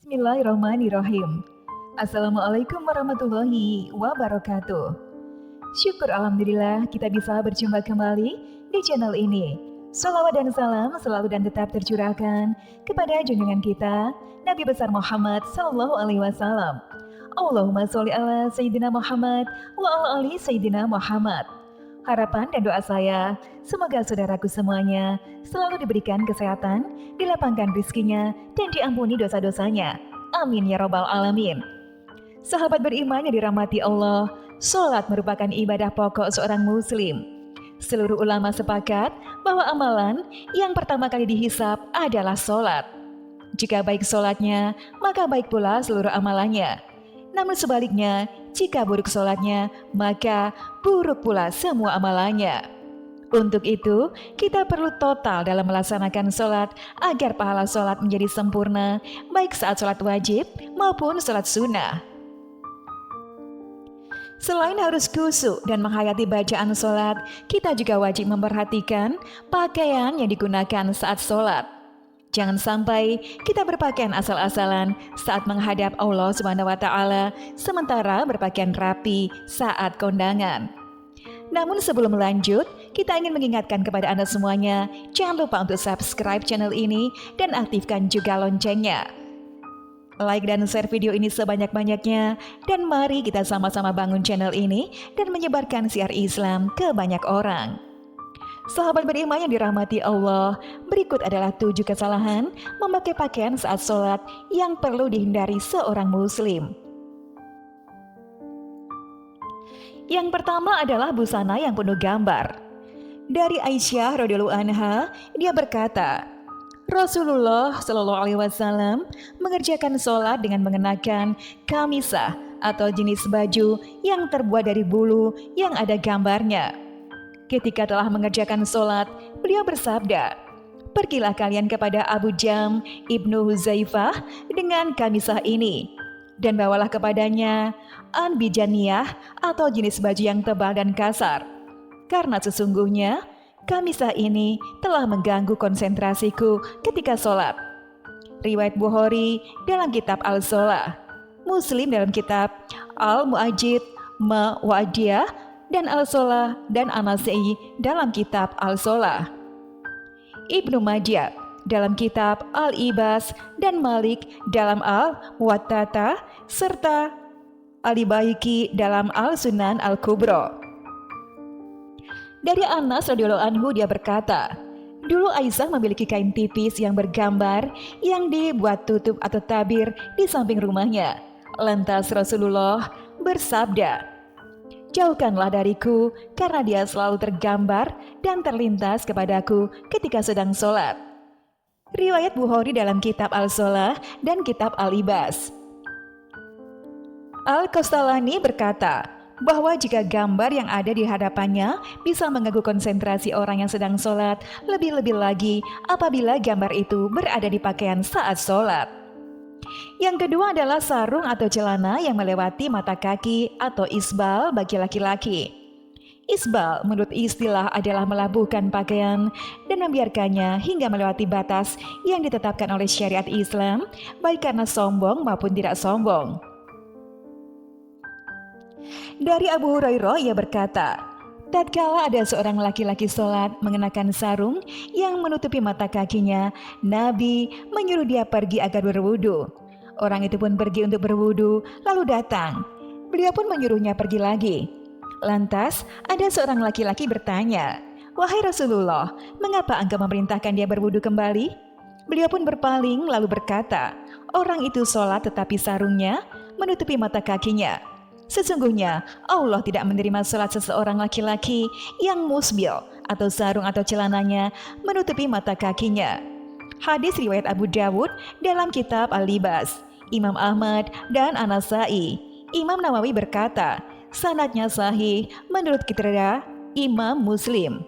Bismillahirrahmanirrahim. Assalamualaikum warahmatullahi wabarakatuh. Syukur alhamdulillah kita bisa berjumpa kembali di channel ini. Salawat dan salam selalu dan tetap tercurahkan kepada junjungan kita Nabi besar Muhammad sallallahu alaihi wasallam. Allahumma sholli ala Sayyidina Muhammad wa ala ali Sayyidina Muhammad. Harapan dan doa saya, semoga saudaraku semuanya selalu diberikan kesehatan, dilapangkan rizkinya, dan diampuni dosa-dosanya. Amin ya robbal alamin. Sahabat beriman yang dirahmati Allah, sholat merupakan ibadah pokok seorang muslim. Seluruh ulama sepakat bahwa amalan yang pertama kali dihisab adalah sholat. Jika baik sholatnya, maka baik pula seluruh amalannya. Namun sebaliknya, jika buruk sholatnya, maka buruk pula semua amalannya. Untuk itu, kita perlu total dalam melaksanakan sholat agar pahala sholat menjadi sempurna, baik saat sholat wajib maupun sholat sunnah. Selain harus khusyuk dan menghayati bacaan sholat, kita juga wajib memperhatikan pakaian yang digunakan saat sholat. Jangan sampai kita berpakaian asal-asalan saat menghadap Allah Subhanahu wa Ta'ala, sementara berpakaian rapi saat kondangan. Namun sebelum lanjut, kita ingin mengingatkan kepada Anda semuanya, jangan lupa untuk subscribe channel ini dan aktifkan juga loncengnya. Like dan share video ini sebanyak-banyaknya, dan mari kita sama-sama bangun channel ini dan menyebarkan siar Islam ke banyak orang. Sahabat beriman yang dirahmati Allah, berikut adalah 7 kesalahan memakai pakaian saat sholat yang perlu dihindari seorang muslim. Yang pertama adalah busana yang penuh gambar. Dari Aisyah radhiyallahu anha, dia berkata, Rasulullah Shallallahu alaihi wasallam mengerjakan sholat dengan mengenakan kamisah atau jenis baju yang terbuat dari bulu yang ada gambarnya. Ketika telah mengerjakan sholat, beliau bersabda, "Pergilah kalian kepada Abu Jam ibnu Huzaifah dengan kamisah ini, dan bawalah kepadanya anbijaniyah atau jenis baju yang tebal dan kasar, karena sesungguhnya kamisah ini telah mengganggu konsentrasiku ketika sholat." Riwayat Bukhari dalam kitab Al-Sholah, Muslim dalam kitab Al-Mu'ajid Ma'wadiyah, dan Al-Sholah dan An-Nasai dalam kitab Al-Sholah. Ibnu Majah dalam kitab Al-Ibas dan Malik dalam Al-Muwattata serta Al-Baihaqi dalam Al-Sunan Al-Kubra. Dari Anas radhiyallahu anhu dia berkata, dulu Aisyah memiliki kain tipis yang bergambar yang dibuat tutup atau tabir di samping rumahnya. Lantas Rasulullah bersabda, "Jauhkanlah dariku karena dia selalu tergambar dan terlintas kepadaku ketika sedang sholat." Riwayat Bukhari dalam kitab Al-Sholah dan kitab Al-Ibas. Al-Qastalani berkata bahwa jika gambar yang ada di hadapannya bisa mengganggu konsentrasi orang yang sedang sholat, lebih-lebih lagi apabila gambar itu berada di pakaian saat sholat. Yang kedua adalah sarung atau celana yang melewati mata kaki atau isbal bagi laki-laki. Isbal menurut istilah adalah melabuhkan pakaian dan membiarkannya hingga melewati batas yang ditetapkan oleh syariat Islam, baik karena sombong maupun tidak sombong. Dari Abu Hurairah ia berkata, tatkala ada seorang laki-laki sholat mengenakan sarung yang menutupi mata kakinya, Nabi menyuruh dia pergi agar berwudu. Orang itu pun pergi untuk berwudu, lalu datang. Beliau pun menyuruhnya pergi lagi. Lantas ada seorang laki-laki bertanya, "Wahai Rasulullah, mengapa engkau memerintahkan dia berwudu kembali?" Beliau pun berpaling lalu berkata, "Orang itu sholat tetapi sarungnya menutupi mata kakinya. Sesungguhnya Allah tidak menerima sholat seseorang laki-laki yang musbil atau sarung atau celananya menutupi mata kakinya." Hadis riwayat Abu Dawud dalam kitab Al-Libas, Imam Ahmad dan An-Nasai. Imam Nawawi berkata, sanadnya sahih menurut kriteria Imam Muslim.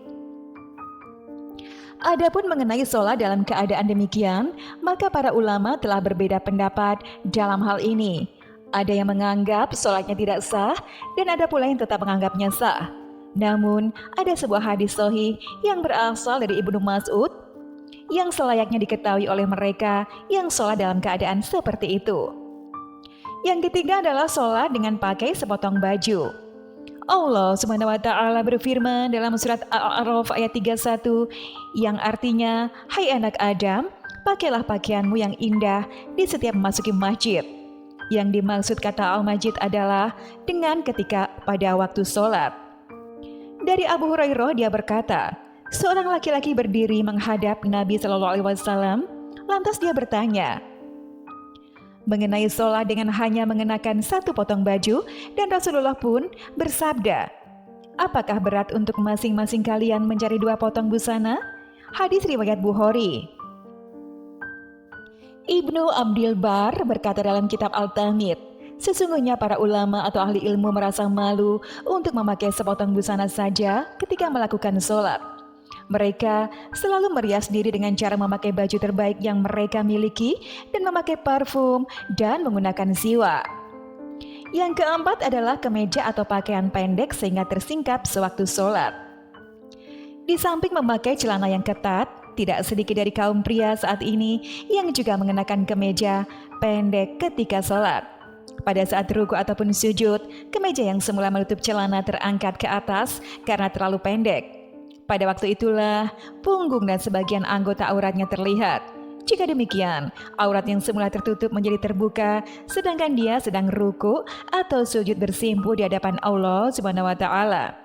Adapun mengenai sholat dalam keadaan demikian, maka para ulama telah berbeda pendapat dalam hal ini. Ada yang menganggap sholatnya tidak sah, dan ada pula yang tetap menganggapnya sah. Namun, ada sebuah hadis sahih yang berasal dari Ibnu Mas'ud yang selayaknya diketahui oleh mereka yang sholat dalam keadaan seperti itu. Yang ketiga adalah sholat dengan pakai sepotong baju. Allah Subhanahu wa Ta'ala berfirman dalam surat Al-A'raf ayat 31 yang artinya, "Hai anak Adam, pakailah pakaianmu yang indah di setiap memasuki masjid." Yang dimaksud kata Al-Majid adalah dengan ketika pada waktu sholat. Dari Abu Hurairah dia berkata, seorang laki-laki berdiri menghadap Nabi Shallallahu Alaihi Wasallam, lantas dia bertanya mengenai sholat dengan hanya mengenakan satu potong baju, dan Rasulullah pun bersabda, apakah berat untuk masing-masing kalian mencari 2 potong busana? Hadis riwayat Bukhari. Ibnu Abdil Bar berkata dalam kitab Al-Tamid, sesungguhnya para ulama atau ahli ilmu merasa malu untuk memakai sepotong busana saja ketika melakukan sholat. Mereka selalu merias diri dengan cara memakai baju terbaik yang mereka miliki dan memakai parfum dan menggunakan siwak. Yang keempat adalah kemeja atau pakaian pendek sehingga tersingkap sewaktu sholat. Di samping memakai celana yang ketat, tidak sedikit dari kaum pria saat ini yang juga mengenakan kemeja pendek ketika sholat. Pada saat ruku ataupun sujud, kemeja yang semula menutup celana terangkat ke atas karena terlalu pendek. Pada waktu itulah, punggung dan sebagian anggota auratnya terlihat. Jika demikian, aurat yang semula tertutup menjadi terbuka, sedangkan dia sedang ruku atau sujud bersimpu di hadapan Allah Subhanahu wa Ta'ala.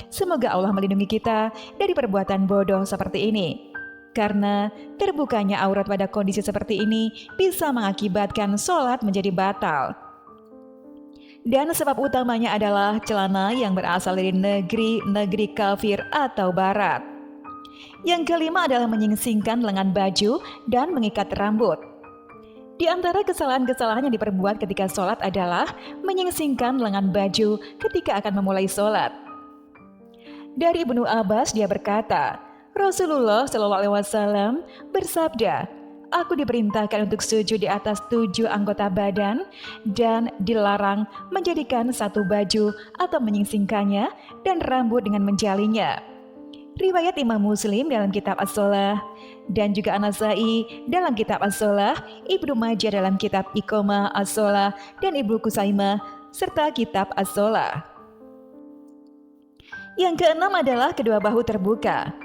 Semoga Allah melindungi kita dari perbuatan bodoh seperti ini. Karena terbukanya aurat pada kondisi seperti ini bisa mengakibatkan sholat menjadi batal. Dan sebab utamanya adalah celana yang berasal dari negeri kafir atau barat. Yang kelima adalah menyingsingkan lengan baju dan mengikat rambut. Di antara kesalahan-kesalahan yang diperbuat ketika sholat adalah menyingsingkan lengan baju ketika akan memulai sholat. Dari Ibnu Abbas dia berkata, Rasulullah Shallallahu Alaihi Wasallam bersabda, aku diperintahkan untuk sujud di atas 7 anggota badan dan dilarang menjadikan satu baju atau menyingsingkannya dan rambut dengan menjalinya. Riwayat Imam Muslim dalam kitab As-Shalah dan juga An-Nasai dalam kitab As-Shalah, Ibnu Majah dalam kitab Iqamah As-Shalah dan Ibnu Kusaimah serta kitab As-Shalah. Yang keenam adalah kedua bahu terbuka.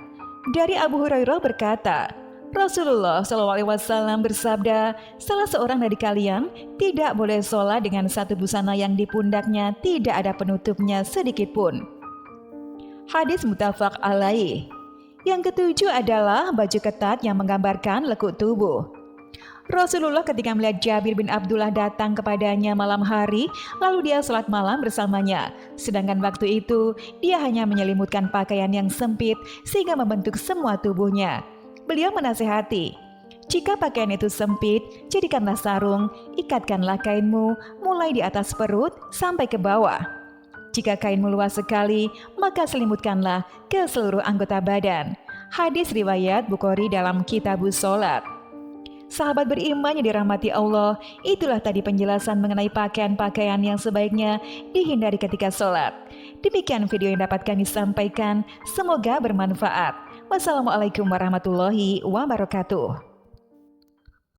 Dari Abu Hurairah berkata, Rasulullah SAW bersabda, salah seorang dari kalian tidak boleh sholat dengan satu busana yang di pundaknya tidak ada penutupnya sedikit pun. Hadis muttafaq alaih. Yang ketujuh adalah baju ketat yang menggambarkan lekuk tubuh. Rasulullah ketika melihat Jabir bin Abdullah datang kepadanya malam hari, lalu dia sholat malam bersamanya. Sedangkan waktu itu, dia hanya menyelimutkan pakaian yang sempit sehingga membentuk semua tubuhnya. Beliau menasihati, jika pakaian itu sempit, jadikanlah sarung, ikatkanlah kainmu mulai di atas perut sampai ke bawah. Jika kainmu luas sekali, maka selimutkanlah ke seluruh anggota badan. Hadis riwayat Bukhari dalam Kitabus Sholat. Sahabat beriman yang dirahmati Allah, itulah tadi penjelasan mengenai pakaian-pakaian yang sebaiknya dihindari ketika sholat. Demikian video yang dapat kami sampaikan, semoga bermanfaat. Wassalamualaikum warahmatullahi wabarakatuh.